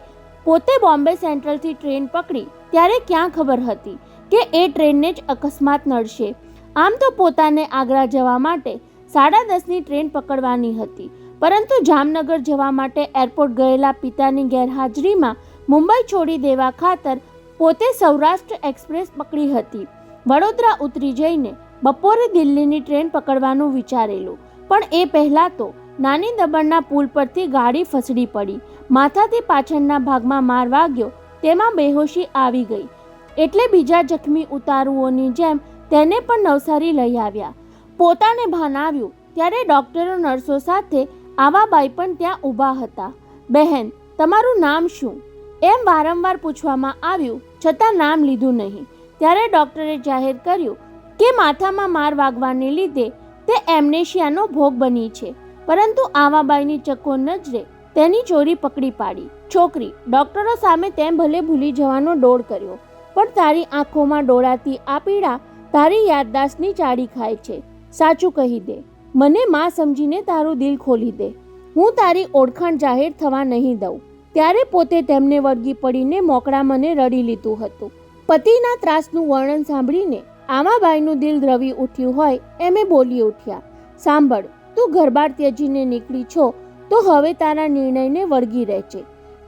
પોતે બોમ્બે સેન્ટ્રલથી ટ્રેન પકડી ત્યારે ક્યાં ખબર હતી કે એ ટ્રેનને જ અકસ્માત નડશે. આમ તો પોતાને આગ્રા જવા માટે 10:30ની ટ્રેન પકડવાની હતી, પરંતુ જામનગર જવા માટે એરપોર્ટ ગયેલા પિતાની ગેરહાજરીમાં મુંબઈ છોડી દેવા ખાતર પોતે સૌરાષ્ટ્ર એક્સપ્રેસ પકડી હતી. વડોદરા ઉતરી જઈને બપોરે દિલ્હીની ટ્રેન પકડવાનું વિચારેલું, પણ એ પહેલાં તો નાની દબણના પુલ પરથી ગાડી ફસડી પડી. માથાથી પાછળના ભાગમાં માર વાગ્યો, તેમાં બેહોશી આવી ગઈ. એટલે બીજા જખમી ઉતારુઓની જેમ તેને પણ નવસારી લઈ આવ્યા. પોતાને ભાન આવ્યું ત્યારે ડૉક્ટરો નર્સો સાથે આવાબાઈ પણ ત્યાં ઊભા હતા. બહેન, તમારું નામ શું? એમ વારંવાર પૂછવામાં આવ્યું, છતાં નામ લીધું નહીં. ત્યારે ડૉક્ટરે જાહેર કર્યું કે માથામાં માર વાગવાને લીધે તે એમ્નેશિયાનો ભોગ બની છે. પરંતુ આવાબાઈની ચક્કો નજરે તેની ચોરી પકડી પાડી. છોકરી, ડૉક્ટરો સામે તેમ ભલે ભૂલી જવાનો ડોળ કર્યો, પણ તારી આંખોમાં ડોળાતી આ પીડા તારી યાદદાસ્તની ચાડી ખાય છે. સાચું કહી દે, મને માં સમજીને તારું દિલ ખોલી દે. હું તારી ઓળખાણ જાહેર થવા નહીં દઉં. ત્યારે પોતે તેમને વળગી પડીને મોકળા મને રડી લીધું હતું. પતિના ત્રાસનું વર્ણન સાંભળીને આમાબાઈનું દિલ દ્રવી ઉઠ્યું હોય એમે બોલી ઉઠ્યા, સાંભળ, તું ઘરબાર ત્યજીને નીકળી છો તો હવે તારા નિર્ણયને વળગી રહેજે.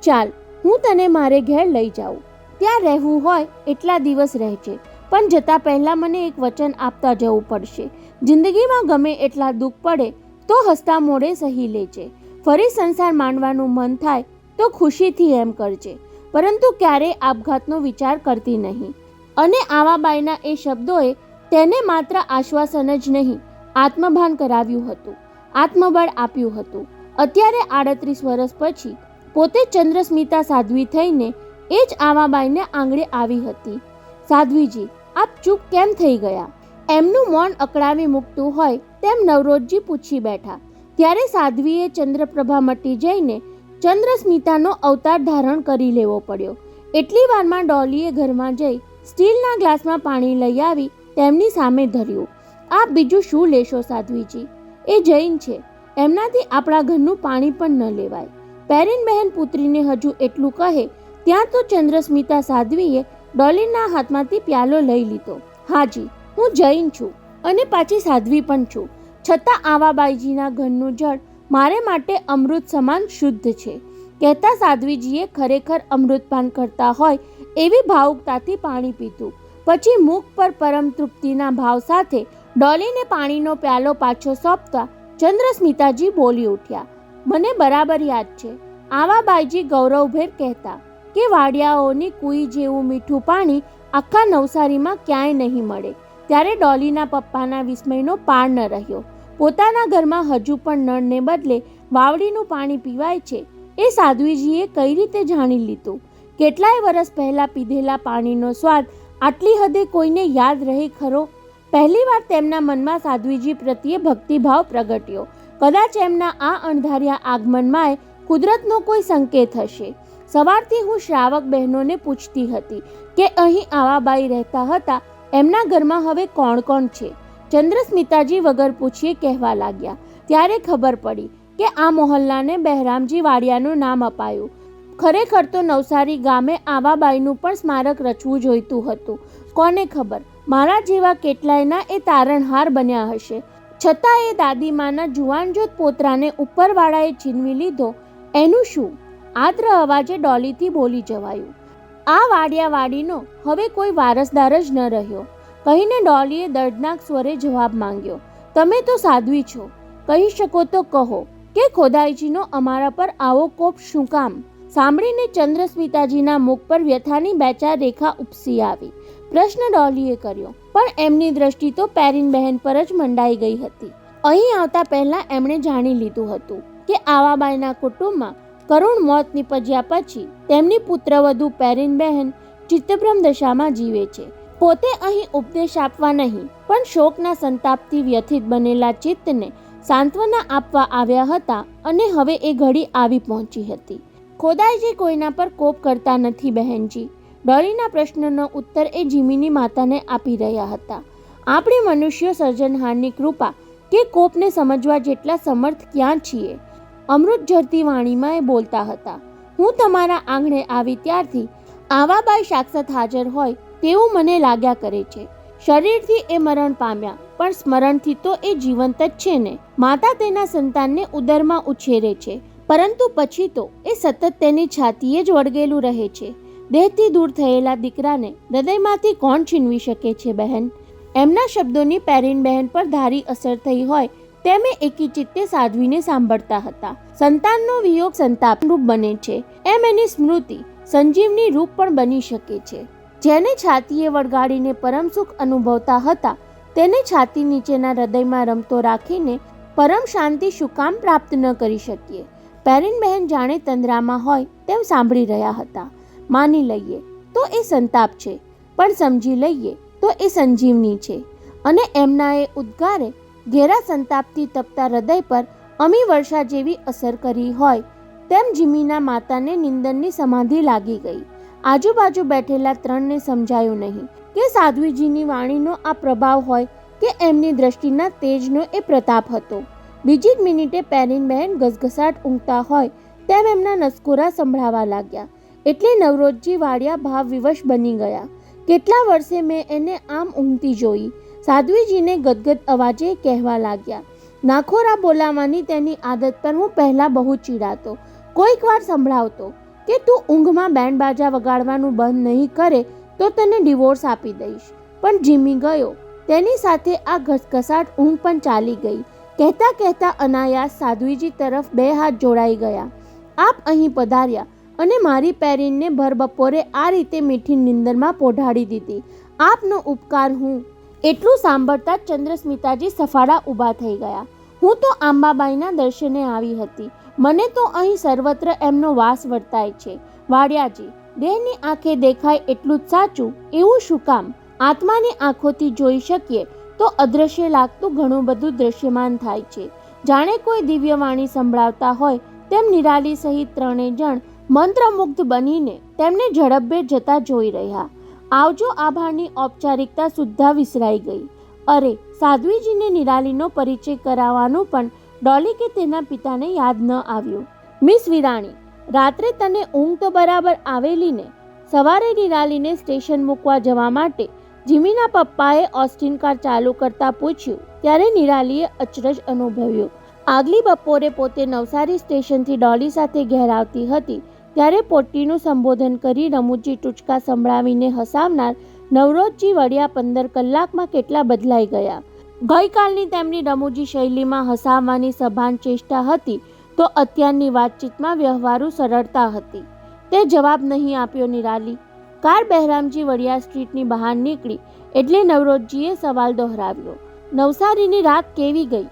ચાલ, હું તને મારે ઘેર લઈ જાઉં. ત્યાં રહેવું હોય એટલા દિવસ રહેજે, પણ જતાં પહેલાં મને એક વચન આપતા જવું પડશે. જિંદગીમાં ગમે એટલા દુઃખ પડે તો હસતા મોઢે સહી લેજે. ફરી સંસાર માંડવાનું મન થાય તો ખુશીથી એમ કરજે, પરંતુ ક્યારેય આપઘાતનો વિચાર કરતી નહીં. અને આવાબાઈના એ શબ્દોએ તેને માત્ર આશ્વાસન જ નહીં, આત્મભાન કરાવ્યું હતું, આત્મબળ આપ્યું હતું. અત્યારે 38 વર્ષ પછી પોતે ચંદ્રસ્મિતા સાધ્વી થઈને એ જ આવાબાઈને આંગળે આવી હતી. સાધ્વીજી, આપ ચૂપ કેમ થઈ ગયા? એમનું મૌન અકળાવી મૂકતું હોય તેમ નવરોજજી પૂછી બેઠા. ત્યારે સાધ્વીએ ચંદ્રપ્રભા મટી જઈને ચંદ્રસ્મિતાનો અવતાર ધારણ કરી લેવો પડ્યો. એટલી વારમાં ડોલીએ ઘરમાં જઈ સ્ટીલના ગ્લાસમાં પાણી લઈ આવી તેમની સામે ધર્યું. આપ બીજું શું લેશો સાધ્વીજી? એ જૈન છે, એમનાથી આપણા ઘરનું પાણી પણ ન લેવાય. પેરીન બહેન પુત્રીને હજુ એટલું કહે ત્યાં તો ચંદ્રસ્મિતા સાધ્વીએ ડોલીના હાથમાંથી પ્યાલો લઈ લીધો. હાજી, હું જૈન છું અને પાછી સાધ્વી પણ છું, છતાં આવાબાઈજીના ઘરનું જળ મારે માટે અમૃત સમાન શુદ્ધ છે. કહેતા સાધ્વીજીએ ખરેખર અમૃતપાન કરતા હોય એવી ભાવુકતાથી પાણી પીધું. પછી મુખ પર પરમ તૃપ્તિના ભાવ સાથે ડોલીને પાણીનો પ્યાલો પાછો સોંપતા ચંદ્રસ્મિતાજી બોલી ઉઠ્યા, મને બરાબર યાદ છે. આવાબાઈજી ગૌરવભેર કહેતા કે વાડિયાઓની કુઈ જેવું મીઠું પાણી આખા નવસારીમાં ક્યાંય નહીં મળે. ત્યારે ડોલીના પપ્પાના વિસ્મયનો પાર ન રહ્યો. પોતાના ઘરમાં હજુ પણ નળને બદલે વાવડીનું પાણી પીવાય છે એ સાધ્વીજીએ કઈ રીતે જાણી લીધું? કેટલાય વર્ષ પહેલાં પીધેલા પાણીનો સ્વાદ આટલી હદે કોઈને યાદ રહે ખરો? પહેલીવાર તેમના મનમાં સાધ્વીજી પ્રત્યે ભક્તિભાવ પ્રગટ્યો. કદાચ એમના આ અણધાર્યા આગમનમાં કુદરતનો કોઈ સંકેત હશે. સવારથી હું શ્રાવક બહેનોને પૂછતી હતી કે અહીં આવાબાઈ રહેતા હતા, એમના ઘરમાં હવે કોણ કોણ છે? ચંદ્રસ્મિતાજી વગર પૂછીએ કહેવા લાગ્યા. ત્યારે ખબર પડી કે આ મોહલ્લાને બહેરામજી વાડિયાનું નામ અપાયું. ખરેખર તો નવસારી ગામે આવાબાઈનું પણ સ્મારક રચવું જોઈતું હતું. કોને ખબર, મારા જેવા કેટલાયના એ તારણહાર બન્યા હશે. છતાં એ દાદીમાના જુવાનજોત પોતરાને ઉપરવાળાએ છીનવી લીધો એનું શું? આદ્ર અવાજે ડોલીથી બોલી જવાયું. આ વાડિયાવાડીનો હવે કોઈ વારસદાર જ ન રહ્યો કહીને ડોલીએ દર્દનાક સ્વરે જવાબ માંગ્યો, તમે તો સાધ્વી છો, કહી શકો તો કહો કે ખોદાઈજીનો અમારા પર આવો કોપ શું કામ? સાંભળીને ચંદ્રસ્મિતાજીના મુખ પર વ્યથાની બે ચાર રેખા ઉપસી આવી. પ્રશ્ન ડોલીએ કર્યો, પણ એમની દ્રષ્ટિ તો પેરીન બહેન પર જ મંડાઈ ગઈ હતી. અહીં આવતા પહેલા એમણે જાણી લીધું હતું કે આવાબાઈના કુટુંબમાં કરુણ મોત નીપજ્યા પછી તેમની પુત્રવધુ પેરીન બહેન ચિત્તભ્રમ દશામાં જીવે છે. પોતે અહીં ઉપદેશ આપવા નહીં પણ શોકના સંતાપથી વ્યથિત બનેલા ચિત્તને સાંત્વના આપવા આવ્યા હતા અને હવે એ ઘડી આવી પહોંચી હતી. ખોદાઈજી કોઈના પર કોપ કરતા નથી બહેનજી. ડોલીના પ્રશ્નનો ઉત્તર એ જીમીની માતાને આપી રહ્યા હતા. આપણે મનુષ્યો સર્જનહારની કૃપા કે કોપને સમજવા જેટલા સમર્થ ક્યાં છીએ? અમૃત ઝરતી વાણીમાં એ બોલતા હતા. હું તમારા આંગણે આવી ત્યારથી આવાબાઈ સાક્ષાત હાજર હોય તેવું મને લાગ્યા કરે છે. શરીરથી એ મરણ પામ્યા પણ સ્મરણથી તો એ જીવંત જ છે ને. માતા તેના સંતાનને ઉદરમાં ઉછેરે છે, પરંતુ પછી તો એ સતત તેની છાતીએ જ વળગેલું રહે છે. દેહથી દૂર થયેલા દીકરાને હૃદયમાંથી કોણ છીનવી શકે છે બહેન? એમના શબ્દોની પેરીન બહેન પર ધારી અસર થઈ હોય તેમ એકી ચિત્તે સાધ્વીને સાંભળતા હતા. સંતાનનો વિયોગ સંતાપરૂપ બને છે એમ એની સ્મૃતિ સંજીવની રૂપ પણ બની શકે છે. જેને છાતીએ વળગાડીને પરમ સુખ અનુભવતા હતા તેને છાતી નીચેના હૃદયમાં રમતો રાખીને પરમ શાંતિ શું કામ પ્રાપ્ત ન કરી શકીએ? પેરીન બહેન જાણે તંદ્રામાં હોય તેમ સાંભળી રહ્યા હતા. માની લઈએ તો એ સંતાપ છે, પણ સમજી લઈએ તો એ સંજીવની છે. અને એમના એ ઉદ્ગારે ઘેરા સંતાપથી તપતા હૃદય પર અમી વર્ષા જેવી અસર કરી હોય તેમ જીમીના માતાને નિંદનની સમાધિ લાગી ગઈ. આજુબાજુ બેઠેલા ત્રણને સમજાયું નહીં કે સાધ્વીજીની વાણીનો આ પ્રભાવ હોય કે એમની દ્રષ્ટિના તેજનો એ પ્રતાપ હતો. બીજી જ મિનિટે પેરીન બહેન ઘસઘસાટ ઊંઘતા હોય તેમ એમના નસકોરા સંભળાવા લાગ્યા. એટલે નવરોજજી વાડિયા ભાવ વિવશ બની ગયા. કેટલા વર્ષે મેં એને આમ ઊંઘતી જોઈ. સાધ્વીજીને ગદગદ અવાજે કહેવા લાગ્યા. નાખોરા બોલાવવાની તેની આદત પર હું પહેલાં બહુ ચીડાતો. કોઈક વાર સંભળાવતો કે તું ઊંઘમાં બેન્ડ બાજા વગાડવાનું બંધ નહીં કરે તો તને ડિવોર્સ આપી દઈશ. પણ જીમી ગયો. તેની સાથે આ ઘસઘસાટ ઊંઘ પણ ચાલી ગઈ. કહેતા કહેતા અનાયાસ સાધ્વીજી તરફ બે હાથ જોડાઈ ગયા. આપ અહીં પધાર્યા અને મારી પેરીનને ભર બપોરે આ રીતે મીઠી નિંદરમાં પોઢાડી દીધી. આપનો ઉપકાર હું. એટલું સાંભળતા ચંદ્રસ્મિતાજી સફાળા ઊભા થઈ ગયા. હું તો આંબાબાઈના દર્શને આવી હતી. મને તો અહીં સર્વત્ર એમનો વાસ વર્તાય છે. વાડિયાજી, દેહની આંખે દેખાય એટલું જ સાચું, એવું શું કામ? આત્માની આંખોથી જોઈ શકીએ તો અદ્રશ્ય લાગતું ઘણું બધું દ્રશ્યમાન થાય છે. જાણે કોઈ દિવ્ય વાણી સંભળાવતા હોય તેમ નિરાલી સહિત ત્રણેય જણ મંત્રમુગ્ધ બનીને તેમને ઝડપભેર જતા જોઈ રહ્યા. આવજો આભારની ઔપચારિકતા સુદ્ધા વિસરાઈ ગઈ. અરે, સાધ્વીજીને નિરાલીનો પરિચય કરાવવાનું પણ ડોલી કે તેના પિતાને યાદ ન આવ્યું. મિસ વિરાણી, રાત્રે તને ઊંઘ તો બરાબર આવેલી ને? સવારે નિરાલીને સ્ટેશન મૂકવા જવા માટે જીમીના પપ્પાએ ઓસ્ટિન કાર ચાલુ કરતા પૂછ્યું ત્યારે નિરાલીએ અચરજ અનુભવ્યો. આગલી બપોરે પોતે નવસારી સ્ટેશનથી ડોલી સાથે ઘેર આવતી હતી ત્યારે પોટ્ટીનું સંબોધન કરી રમૂજી ટૂચકા સંભળાવીને હસાવનાર નવરોજજી વડિયા 15 કલાકમાં કેટલા બદલાઈ ગયા. ગઈકાલની તેમની રમૂજી શૈલીમાં હસાવવાની સભાન ચેષ્ટા હતી તો અત્યારની વાતચીતમાં વ્યવહારુ સરળતા હતી. તે જવાબ નહીં આપ્યો. નિરાલી કાર બહેરામજી વડિયા સ્ટ્રીટની બહાર નીકળી એટલે નવરોજજીએ સવાલ દોહરાવ્યો. નવસારીની રાત કેવી ગઈ?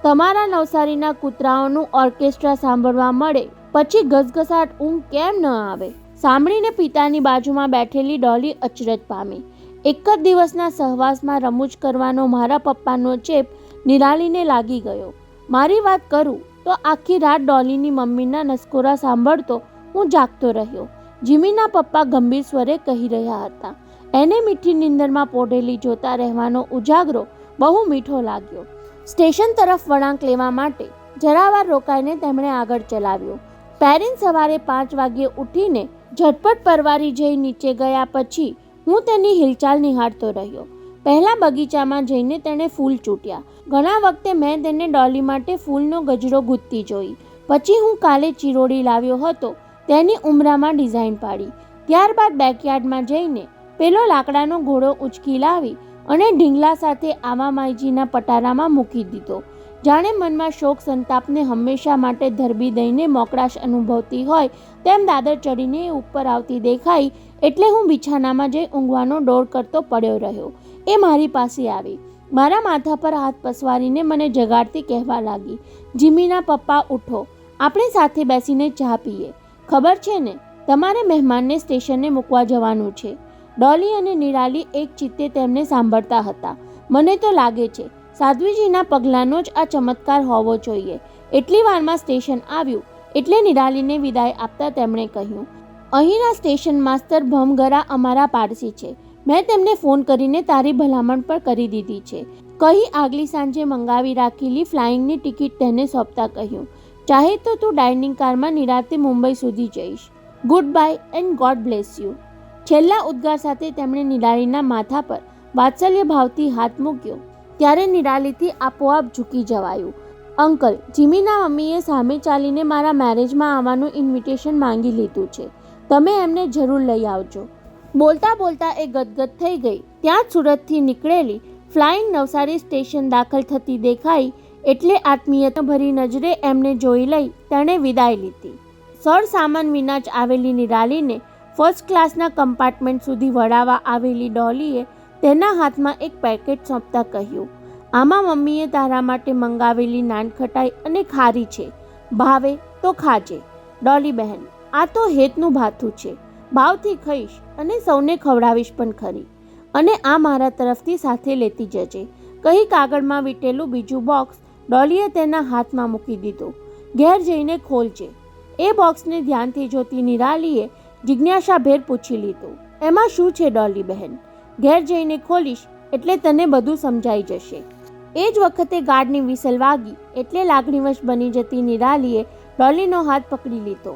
તમારા નવસારીના કૂતરાઓનું ઓર્કેસ્ટ્રા સાંભળવા મળે પછી ઘસઘસાટ ઊંઘ કેમ ન આવે? સાંભળીને પિતાની બાજુમાં બેઠેલી ડોલી અચરજ પામી. એક જ દિવસના સહવાસમાં રમૂજ કરવાનો મારા પપ્પાનો ચેપ નિરાલીને લાગી ગયો. મારી વાત કરું તો આખી રાત ડોલીની મમ્મીના નસકોરા સાંભળતો હું જાગતો રહ્યો. જીમીના પપ્પા ગંભીર સ્વરે કહી રહ્યા હતા. એને મીઠી નિંદરમાં પોઢેલી જોતા રહેવાનો ઉજાગરો બહુ મીઠો લાગ્યો. સ્ટેશન તરફ વળાંક લેવા માટે જરાવાર રોકાઈને તેમણે આગળ ચલાવ્યો. પેરીન સવારે 5 વાગ્યે ઉઠીને ઝટપટ પરવારી જઈ નીચે ગયા પછી હું તેની હિલચાલ નિહાળતો રહ્યો. પહેલા બગીચામાં જઈને તેણે ફૂલ ચૂંટ્યા. ઘણા વખતે મેં તેને ડોલી માટે ફૂલનો ગજરો ગૂંથતી જોઈ. પછી હું કાલે ચિરોડી લાવ્યો હતો તેની ઉમરામાં ડિઝાઇન પાડી. ત્યારબાદ બેકયાર્ડમાં જઈને પેલો લાકડાનો ઘોડો ઉંચકી લાવી અને ઢીંગલા સાથે આવા માઈજીના પટારામાં મૂકી દીધો. જાણે મનમાં શોક સંતાપને હંમેશા માટે ધરબી દઈને મોકળાશ અનુભવતી હોય તેમ દાદર ચડીને ઉપર આવતી દેખાઈ એટલે હું બિછાનામાં જઈ ઊંઘવાનો ડોળ કરતો પડ્યો રહ્યો. એ મારી પાસે આવી મારા માથા પર હાથ પસવારીને મને જગાડતી કહેવા લાગી, જીમીના પપ્પા ઉઠો, આપણે સાથે બેસીને ચા પીએ. ખબર છે ને, તમારે મહેમાનને સ્ટેશને મૂકવા જવાનું છે. ડોલી અને નિરાલી એક ચિત્તે તેમને સાંભળતા હતા. મને તો લાગે છે સાધ્વીજીના પગલાંનો જ આ ચમત્કાર હોવો જોઈએ. એટલી વારમાં સ્ટેશન આવ્યું એટલે નિરાલીને વિદાય આપતા તેમણે કહ્યું, અહીંના સ્ટેશન માસ્તર ભમગરા અમારા પાડસી છે. મેં તેમને ફોન કરીને તારી ભલામણ પણ કરી દીધી છે. કહી આગલી સાંજે મંગાવી રાખેલી ફ્લાઇંગની ટિકિટ તેને સોંપતા કહ્યું, ચાહે તો તું ડાઇનિંગ કારમાં નિરાતે મુંબઈ સુધી જઈશ. Good bye and God bless you. છેલ્લા ઉદ્ગાર સાથે તેમણે નિરાલીના માથા પર વાત્સલ્ય ભાવથી હાથ મૂક્યો ત્યારે નિરાલીથી આપોઆપ ઝૂકી જવાયું. અંકલ, જીમીના મમ્મીએ સામે ચાલીને મારા મેરેજમાં આવવાનું ઇન્વિટેશન માંગી લીધું છે. તમે એમને જરૂર લઈ આવજો. બોલતા બોલતા એ ગદગદ થઈ ગઈ. ત્યાં જ સુરતથી નીકળેલી ફ્લાઇંગ નવસારી સ્ટેશન દાખલ થતી દેખાઈ એટલે આત્મીયતા ભરી નજરે એમને જોઈ લઈ તેણે વિદાય લીધી. સર સામાન વિના જ આવેલી નિરાલીને ફર્સ્ટ ક્લાસના કમ્પાર્ટમેન્ટ સુધી વળાવવા આવેલી ડોલીએ તેના હાથમાં એક પેકેટ સોંપતા કહ્યું, આમાં મમ્મીએ તારા માટે મંગાવેલી નાનખટાઈ અને ખારી છે, ભાવે તો ખાજે. ડોલી બહેન, આ તો હેતનું ભાથું છે, ભાવથી ખાઈશ અને સૌને ખવડાવીશ પણ ખરી, અને આ મારા તરફથી સાથે લેતી જજે, કહી કાગળમાં વીટેલું બીજું બોક્સ ડોલીએ તેના હાથમાં મૂકી દીધું. ઘેર જઈને ખોલજે. એ બોક્સને ધ્યાનથી જોતી નિરાલીએ જિજ્ઞાસાભેર પૂછી લીધું, એમાં શું છે ડોલી બહેન? ઘેર જઈને ખોલીશ એટલે તને બધું સમજાઈ જશે. એ જ વખતે ગાર્ડની વિસલ વાગી એટલે લાગણીવશ બની જતી નિરાલીએ ડોલીનો હાથ પકડી લીધો.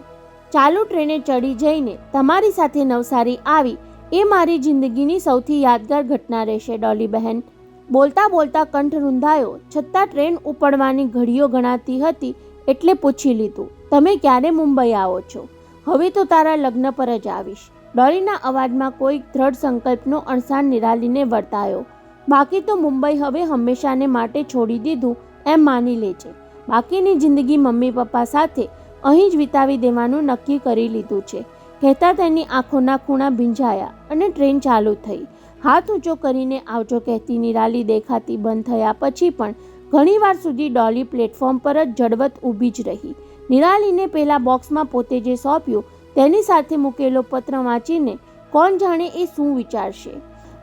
ચાલુ ટ્રેને ચડી જઈને તમારી સાથે નવસારી આવી એ મારી જિંદગીની સૌથી યાદગાર ઘટના રહેશે ડોલી બહેન. બોલતા બોલતા કંઠ રૂંધાયો છતાં ટ્રેન ઉપડવાની ઘડીઓ ગણાતી હતી એટલે પૂછી લીધું, તમે ક્યારે મુંબઈ આવો છો? હવે તો તારા લગ્ન પર જ આવીશ. ડોલીના અવાજમાં કોઈ દ્રઢ સંકલ્પનો અણસાર નિરાલીને વર્તાયો. બાકી તો મુંબઈ હવે હંમેશાને માટે છોડી દીધું એમ માની લેજે. બાકીની જિંદગી મમ્મી પપ્પા સાથે અહીં જ વિતાવી દેવાનું નક્કી કરી લીધું છે, કહેતા તેની આંખોના ખૂણા ભીંજાયા અને ટ્રેન ચાલુ થઈ. હાથ ઊંચો કરીને આવજો કહેતી નિરાલી દેખાતી બંધ થયા પછી પણ ઘણીવાર સુધી ડોલી પ્લેટફોર્મ પર જ જડવત ઊભી જ રહી. નિરાલીને પેલા બોક્સમાં પોતે જે સોંપ્યું તેની સાથે મૂકેલો પત્ર વાંચીને કોણ જાણે એ શું વિચારશે.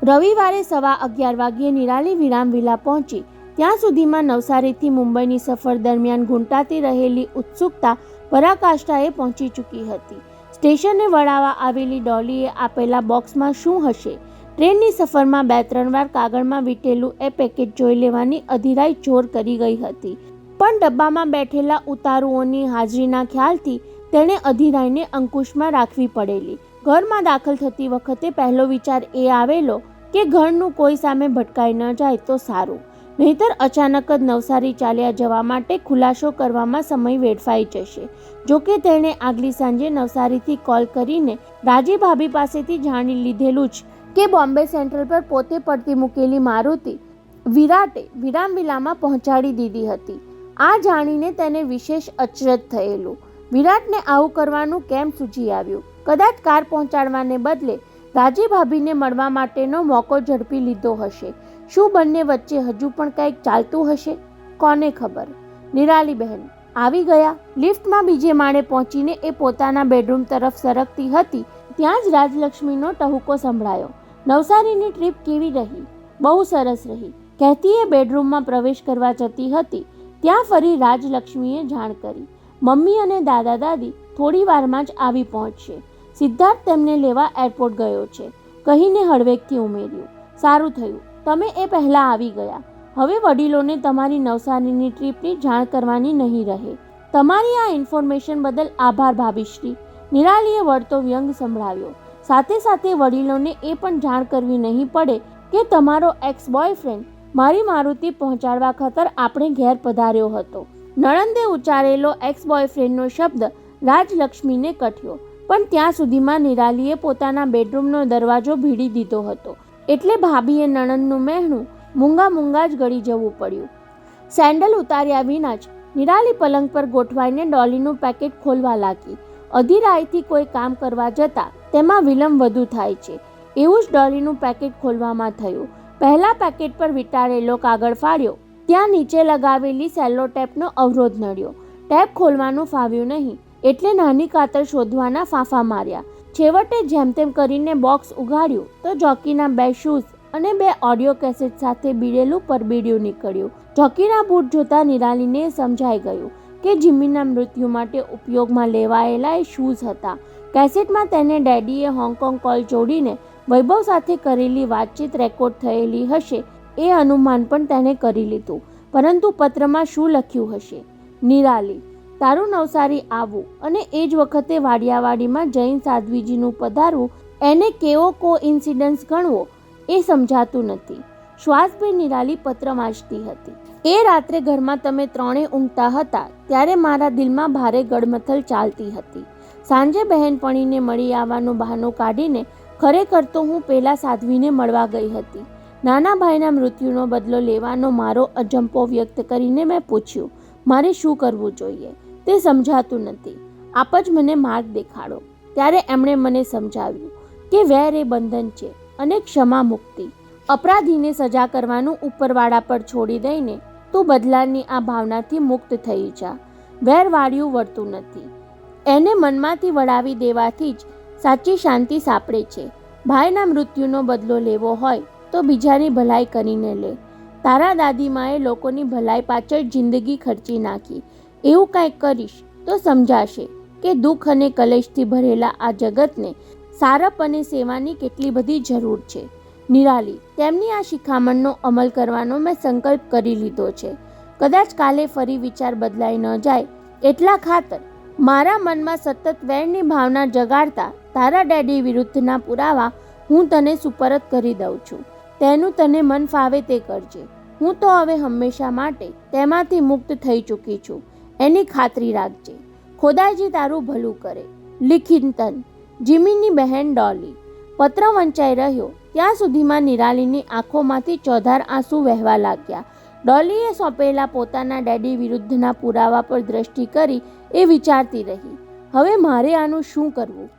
રવિવારે 11:15 વાગ્યે નિરાલી વિરામવિલા પહોંચી. ત્યાં સુધીમાં નવસારીથી મુંબઈની સફર દરમિયાન ઘૂંટાતી રહેલી ઉત્સુકતા પરાકાષ્ઠાએ પહોંચી ચૂકી હતી. સ્ટેશને વળાવવા આવેલી ડોલીએ આપેલા બોક્સમાં શું હશે? ટ્રેનની સફરમાં 2-3 વાર કાગળમાં વીટેલું એ પેકેટ જોઈ લેવાની અધીરાઈ જોર કરી ગઈ હતી, પણ ડબ્બામાં બેઠેલા ઉતારુઓની હાજરીના ખ્યાલથી તેણે અધીરાઈને અંકુશમાં રાખવી પડેલી. ઘરમાં દાખલ થતી વખતે પહેલો વિચાર એ આવેલો કે ઘરનું કોઈ સામે ભટકાઈ ન જાય તો સારું, નહીતર અચાનક જ નવસારી ચાલ્યા જવા માટે ખુલાસો કરવામાં સમય વેડફાઈ જશે. જોકે તેણે આગલી સાંજે નવસારીથી કોલ કરીને રાજી ભાભી પાસેથી જાણી લીધેલું જ કે બોમ્બે સેન્ટ્રલ પર પોતે પડતી મૂકેલી મારુતિ વિરાટે વિરામવિલામાં પહોંચાડી દીધી હતી. આ જાણીને તેને વિશેષ અચરજ થયેલું. વિરાટને આવું કરવાનું કેમ સૂઝી આવ્યું? કદાચ કાર પહોંચાડવાને બદલે રાજી ભાભીને મળવા માટેનો મોકો ઝડપી લીધો હશે. શું બંને વચ્ચે હજુ પણ કંઈક ચાલતું હશે? કોને ખબર. નિરાલી બહેન આવી ગયા. લિફ્ટમાં બીજે માળે પહોંચીને એ પોતાના બેડરૂમ તરફ સરકતી હતી ત્યાં જ રાજલક્ષ્મીનો ટહુકો સંભળાયો. નવસારીની ટ્રીપ કેવી રહી? બહુ સરસ રહી, કહેતી એ બેડરૂમમાં પ્રવેશ કરવા જતી હતી ત્યાં ફરી રાજલક્ષ્મીએ જાણ કરી, મમ્મી અને દાદા દાદી થોડી વારમાં જ આવી પહોંચશે. સિદ્ધાર્થ તેમને લેવા એરપોર્ટ ગયો છે, કહીને હળવેકથી ઉમેર્યું, સારું થયું તમે એ પહેલાં આવી ગયા. હવે વડીલોને તમારી નવસારીની ટ્રીપની જાણ કરવાની નહીં રહે. તમારી આ ઇન્ફોર્મેશન બદલ આભાર ભાભીશ્રી. નિરાલીએ વળતો વ્યંગ સંભળાવ્યો. સાથે સાથે વડીલોને એ પણ જાણ કરવી નહીં પડે કે તમારો એક્સ બોયફ્રેન્ડ મારી મારુતિ પહોંચાડવા ખાતર આપણે ઘેર પધાર્યો હતો. નણંદે ઉચ્ચારેલો એક્સ બોયફ્રેન્ડનો શબ્દ રાજલક્ષ્મીને કઠ્યો, પણ ત્યાં સુધીમાં નિરાલીએ પોતાના બેડરૂમનો દરવાજો ભીડી દીધો હતો એટલે ભાભીએ નણંદનું મહેણું મૂંગા જ ગળી જવું પડ્યું. સેન્ડલ ઉતાર્યા વિના જ નિરાલી પલંગ પર ગોઠવાઈને ડોલીનું પેકેટ ખોલવા લાગી. અધીરાઈથી કોઈ કામ કરવા જતાં તેમાં વિલંબ વધુ થાય છે, એવું જ ડોલીનું પેકેટ ખોલવામાં થયું. પહેલા પેકેટ પર વીંટાળેલો કાગળ ફાડ્યો ત્યાં નીચે લગાવેલી સેલો ટેપનો અવરોધ નડ્યો. ટેપ ખોલવાનું ફાવ્યું નહીં એટલે નાની કાતર શોધવાના ફાંફા માર્યા. છેવટે જેમ તેમ કરીને બોક્સ ઉઘાડ્યું તો જોકીના 2 શૂઝ અને 2 ઓડિયો કેસેટ સાથે બીડેલું પરબીડિયું નીકળ્યું. જોકીના બૂટ જોતા નિરાલીને સમજાઈ ગયું કે જિમ્મીના મૃત્યુ માટે ઉપયોગમાં લેવાયેલા એ શૂઝ હતા. કેસેટમાં તેને ડેડીએ હોંગકોંગ કોલ જોડીને વૈભવ સાથે કરેલી વાતચીત રેકોર્ડ થયેલી હશે એ અનુમાન પણ તેણે કરી લીધું. પરંતુ પત્રમાં શું લખ્યું હશે? નિરાલી, તારું નવસારી આવવું અને એ જ વખતે વાડિયાવાડીમાં જૈન સાધ્વીજીનું પધારવું એને કેવો કોઇન્સિડન્સ ગણવો એ સમજાતું નથી. શ્વાસભેર નિરાલી પત્ર વાંચતી હતી. એ રાત્રે ઘરમાં તમે ત્રણે ઊંઘતા હતા ત્યારે મારા દિલમાં ભારે ગડમથલ ચાલતી હતી. સાંજે બહેનપણીને મળી આવવાનું બહાનું કાઢીને ખરેખર તો હું પેલા સાધ્વીને મળવા ગઈ હતી. નાના ભાઈના મૃત્યુનો બદલો લેવાનો મારો અજંપો વ્યક્ત કરીને મેં પૂછ્યું, મારે શું કરવું જોઈએ? તે સમજાતું નથી. આપ જ મને માર્ગ દેખાડો. ત્યારે એમણે મને સમજાવ્યું કે વેર એ બંધન છે અને ક્ષમા મુક્તિ. અપરાધીને સજા કરવાનું ઉપરવાળા પર છોડી દઈને તું બદલાની આ ભાવનાથી મુક્ત થઈ જા. વેર વાળ્યું વળતું નથી. એને મનમાંથી વળાવી દેવાથી જ સાચી શાંતિ સાંપડે છે. ભાઈના મૃત્યુનો બદલો લેવો હોય તો બીજાની ભલાઈ કરીને લે. તારા દાદીમાએ લોકોની ભલાઈ પાછળ જિંદગી ખર્ચી નાખી. એવું કંઈક કરીશ તો સમજાશે કે દુઃખ અને કલેશથી ભરેલા આ જગતને સારપ અને સેવાની કેટલી બધી જરૂર છે. નિરાલી, તેમની આ શિખામણનો અમલ કરવાનો મેં સંકલ્પ કરી લીધો છે. કદાચ કાલે ફરી વિચાર બદલાઈ ન જાય એટલા ખાતર મારા મનમાં સતત વેરની ભાવના જગાડતા તારા ડેડી વિરુદ્ધના પુરાવા હું તને સુપરત કરી દઉં છું. તેનું તને મન ફાવે તે કરજે. હું તો હવે હંમેશા માટે તેમાંથી મુક્ત થઈ ચૂકી છું. એની ખાતરી રાખજે. ખોદાઈજી તારું ભલું કરે. લિખિતન, જીમીની બહેન ડોલી. પત્ર વંચાઈ રહ્યો ત્યાં સુધીમાં નિરાલીની આંખોમાંથી ચોધાર આંસુ વહેવા લાગ્યા. ડોલીએ સોંપેલા પોતાના ડેડી વિરુદ્ધના પુરાવા પર દ્રષ્ટિ કરી એ વિચારતી રહી, હવે મારે આનું શું કરવું?